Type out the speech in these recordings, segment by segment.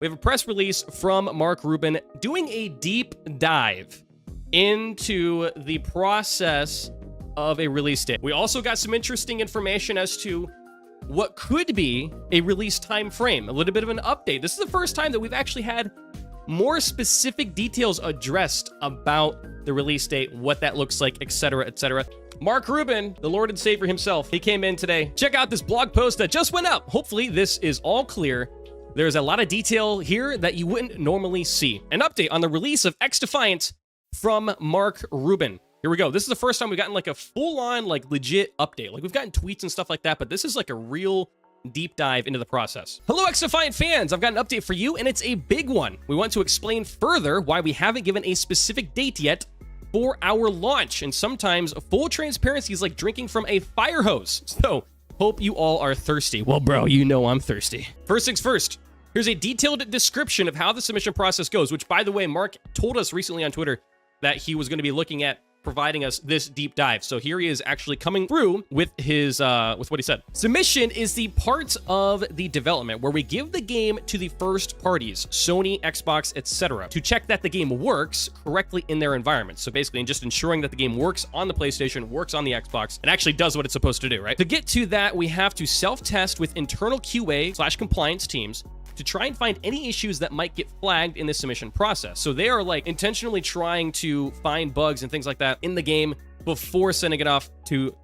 we have a press release from Mark Rubin doing a deep dive into the process of a release date. We also got some interesting information as to what could be a release time frame, a little bit of an update. This is the first time that we've actually had more specific details addressed about the release date, what that looks like, etc., etc. Mark Rubin, the Lord and Savior himself, he came in today. Check out this blog post that just went up. Hopefully this is all clear. There's a lot of detail here that you wouldn't normally see. An update on the release of XDefiant from Mark Rubin. Here we go. This is the first time we've gotten like a full-on, like legit update. Like we've gotten tweets and stuff like that, but this is like a real deep dive into the process. Hello, XDefiant fans. I've got an update for you, and it's a big one. We want to explain further why we haven't given a specific date yet for our launch, and sometimes full transparency is like drinking from a fire hose. So, hope you all are thirsty. Well, bro, you know I'm thirsty. First things first, here's a detailed description of how the submission process goes, which, by the way, Mark told us recently on Twitter that he was going to be looking at providing us this deep dive. So here he is actually coming through with his with what he said. Submission is the part of the development where we give the game to the first parties, Sony, Xbox, etc., to check that the game works correctly in their environment. So basically just ensuring that the game works on the PlayStation, works on the Xbox, and actually does what it's supposed to do, right? To get to that, we have to self-test with internal QA/compliance teams to try and find any issues that might get flagged in the submission process. So they are like intentionally trying to find bugs and things like that in the game before sending it off to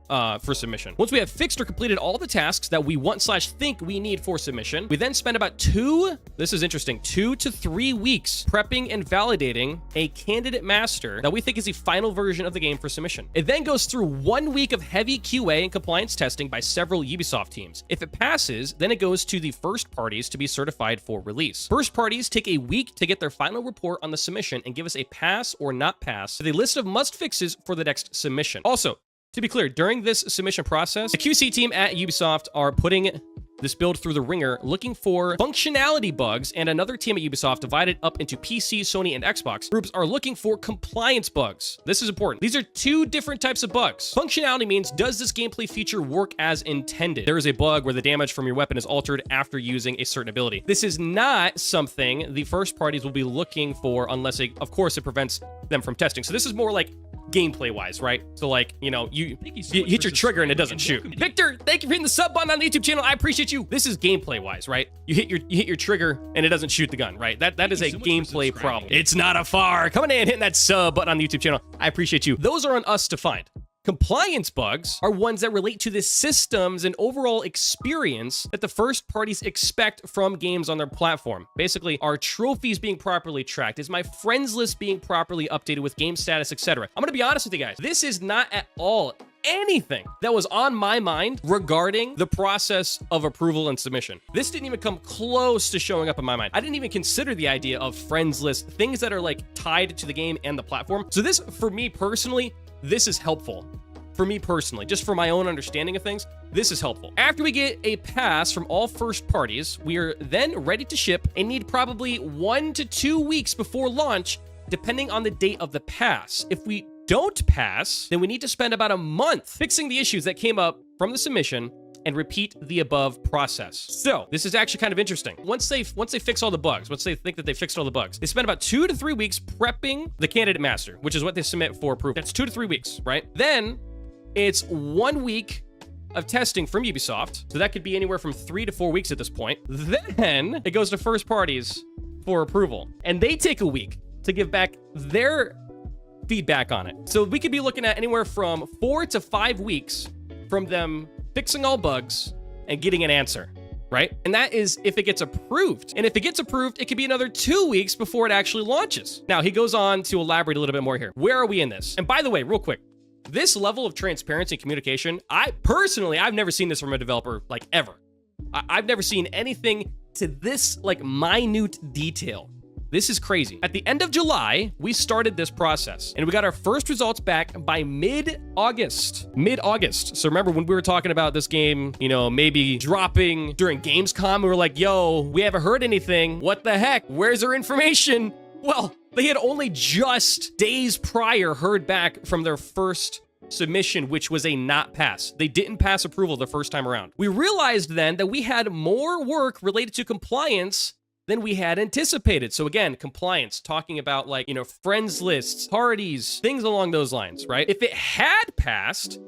for submission. Once we have fixed or completed all the tasks that we want/think we need for submission, we then spend about 2 to 3 weeks prepping and validating a candidate master that we think is the final version of the game for submission. It then goes through 1 week of heavy QA and compliance testing by several Ubisoft teams. If it passes, then it goes to the first parties to be certified for release. First parties take a week to get their final report on the submission and give us a pass or not pass with a list of must fixes for the next submission. Also, to be clear, during this submission process, the QC team at Ubisoft are putting this build through the ringer, looking for functionality bugs, and another team at Ubisoft, divided up into PC, Sony, and Xbox groups, are looking for compliance bugs. This is important. These are 2 different types of bugs. Functionality means, does this gameplay feature work as intended? There is a bug where the damage from your weapon is altered after using a certain ability. This is not something the first parties will be looking for unless, of course, it prevents them from testing. So this is more like gameplay wise, right? So like, you know, you hit your trigger and it doesn't shoot. Victor, thank you for hitting the sub button on the YouTube channel. I appreciate you. This is gameplay wise, right? You hit your trigger and it doesn't shoot the gun, right? That is a gameplay problem. It's not a far. Coming in and hitting that sub button on the YouTube channel. I appreciate you. Those are on us to find. Compliance bugs are ones that relate to the systems and overall experience that the first parties expect from games on their platform. Basically, are trophies being properly tracked? Is my friends list being properly updated with game status, etc.? I'm gonna be honest with you guys. This is not at all anything that was on my mind regarding the process of approval and submission. This didn't even come close to showing up in my mind. I didn't even consider the idea of friends list, things that are like tied to the game and the platform. So this, for me personally, this is helpful. For me personally, just for my own understanding of things, this is helpful. After we get a pass from all first parties, we are then ready to ship and need probably 1 to 2 weeks before launch, depending on the date of the pass. If we don't pass, then we need to spend about a month fixing the issues that came up from the submission and repeat the above process. So this is actually kind of interesting. Once they fix all the bugs, once they think that they fixed all the bugs, they spend about 2 to 3 weeks prepping the candidate master, which is what they submit for approval. That's 2 to 3 weeks, right? Then it's 1 week of testing from Ubisoft. So that could be anywhere from 3 to 4 weeks at this point. Then it goes to first parties for approval, and they take a week to give back their feedback on it. So we could be looking at anywhere from 4 to 5 weeks from them fixing all bugs and getting an answer, right? And that is if it gets approved. And if it gets approved, it could be another 2 weeks before it actually launches. Now, he goes on to elaborate a little bit more here. Where are we in this? And by the way, real quick, this level of transparency and communication, I've never seen this from a developer, like, ever. I've never seen anything to this, like, minute detail. This is crazy. At the end of July, we started this process, and we got our first results back by mid-August. So remember when we were talking about this game, you know, maybe dropping during Gamescom, we were like, yo, we haven't heard anything. What the heck? Where's our information? Well, they had only just days prior heard back from their first submission, which was a not pass. They didn't pass approval the first time around. We realized then that we had more work related to compliance than we had anticipated. So again, compliance, talking about like, friends lists, parties, things along those lines, right? If it had passed,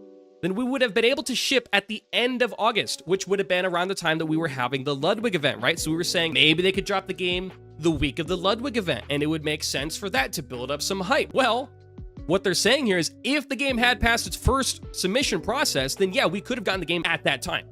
then we would have been able to ship at the end of August, which would have been around the time that we were having the Ludwig event, right? So we were saying maybe they could drop the game the week of the Ludwig event, and it would make sense for that to build up some hype. Well, what they're saying here is if the game had passed its first submission process, then yeah, we could have gotten the game at that time.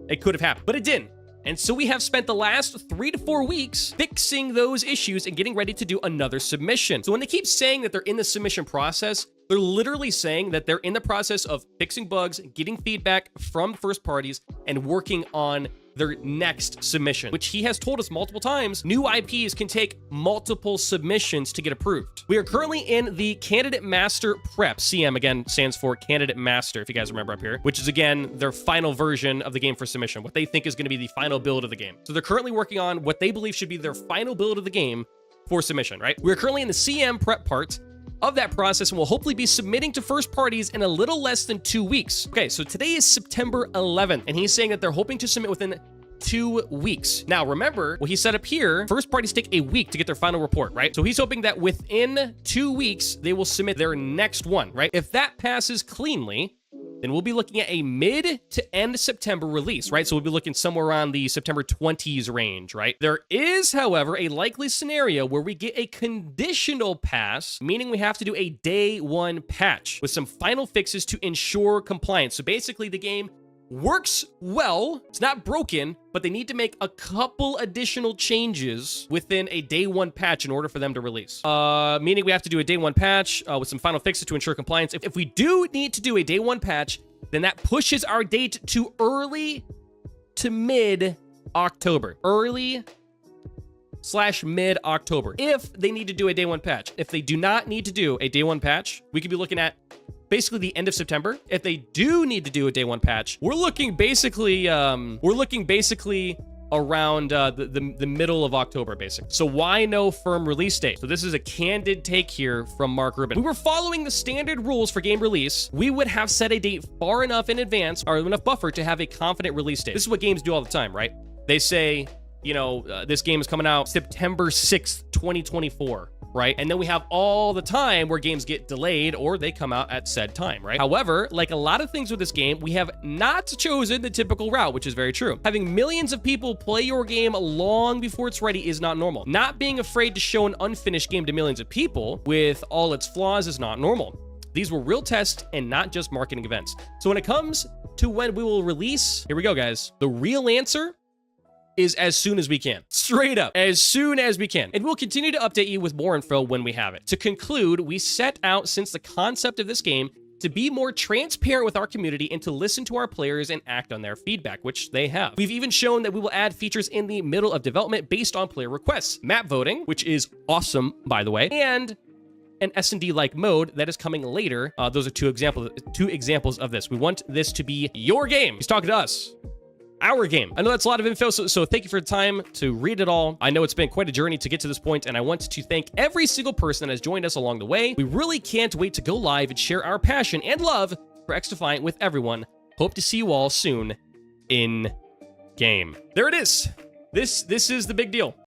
It could have happened, but it didn't. And so we have spent the last 3 to 4 weeks fixing those issues and getting ready to do another submission. So when they keep saying that they're in the submission process, they're literally saying that they're in the process of fixing bugs, getting feedback from first parties, and working on their next submission, which he has told us multiple times, new IPs can take multiple submissions to get approved. We are currently in the Candidate Master Prep. CM, again, stands for Candidate Master, if you guys remember up here, which is, again, their final version of the game for submission, what they think is going to be the final build of the game. So they're currently working on what they believe should be their final build of the game for submission, right? We're currently in the CM prep part of that process, and we'll hopefully be submitting to first parties in a little less than 2 weeks. Okay, so today is September 11th, and he's saying that they're hoping to submit within 2 weeks. Now, remember what he said up here, first parties take a week to get their final report, right? So he's hoping that within 2 weeks, they will submit their next one, right? If that passes cleanly, then we'll be looking at a mid to end September release, right? So we'll be looking somewhere around the September 20s range, right? There is, however, a likely scenario where we get a conditional pass, meaning we have to do a day 1 patch with some final fixes to ensure compliance. So basically the game works well, it's not broken, but they need to make a couple additional changes within a day 1 patch in order for them to release. Meaning we have to do a day 1 patch with some final fixes to ensure compliance. If we do need to do a day 1 patch, then that pushes our date to early to mid-October. Early/mid-October. If they need to do a day 1 patch. If they do not need to do a day 1 patch, we could be looking at basically the end of September. If they do need to do a day 1 patch, we're looking basically around the middle of October, basically. So why no firm release date? So this is a candid take here from Mark Rubin. We were following the standard rules for game release. We would have set a date far enough in advance or enough buffer to have a confident release date. This is what games do all the time, right? They say, this game is coming out September 6th, 2024. Right? And then we have all the time where games get delayed or they come out at said time, right? However, like a lot of things with this game, we have not chosen the typical route, which is very true. Having millions of people play your game long before it's ready is not normal. Not being afraid to show an unfinished game to millions of people with all its flaws is not normal. These were real tests and not just marketing events. So when it comes to when we will release, here we go, guys. The real answer is as soon as we can. Straight up, as soon as we can. And we'll continue to update you with more info when we have it. To conclude, we set out since the concept of this game to be more transparent with our community and to listen to our players and act on their feedback, which they have. We've even shown that we will add features in the middle of development based on player requests. Map voting, which is awesome, by the way, and an S&D-like mode that is coming later. Those are two examples of this. We want this to be your game. He's talking to us. Our game. I know that's a lot of info, so thank you for the time to read it all. I know it's been quite a journey to get to this point, and I want to thank every single person that has joined us along the way. We really can't wait to go live and share our passion and love for XDefiant with everyone. Hope to see you all soon in game. There it is. This is the big deal.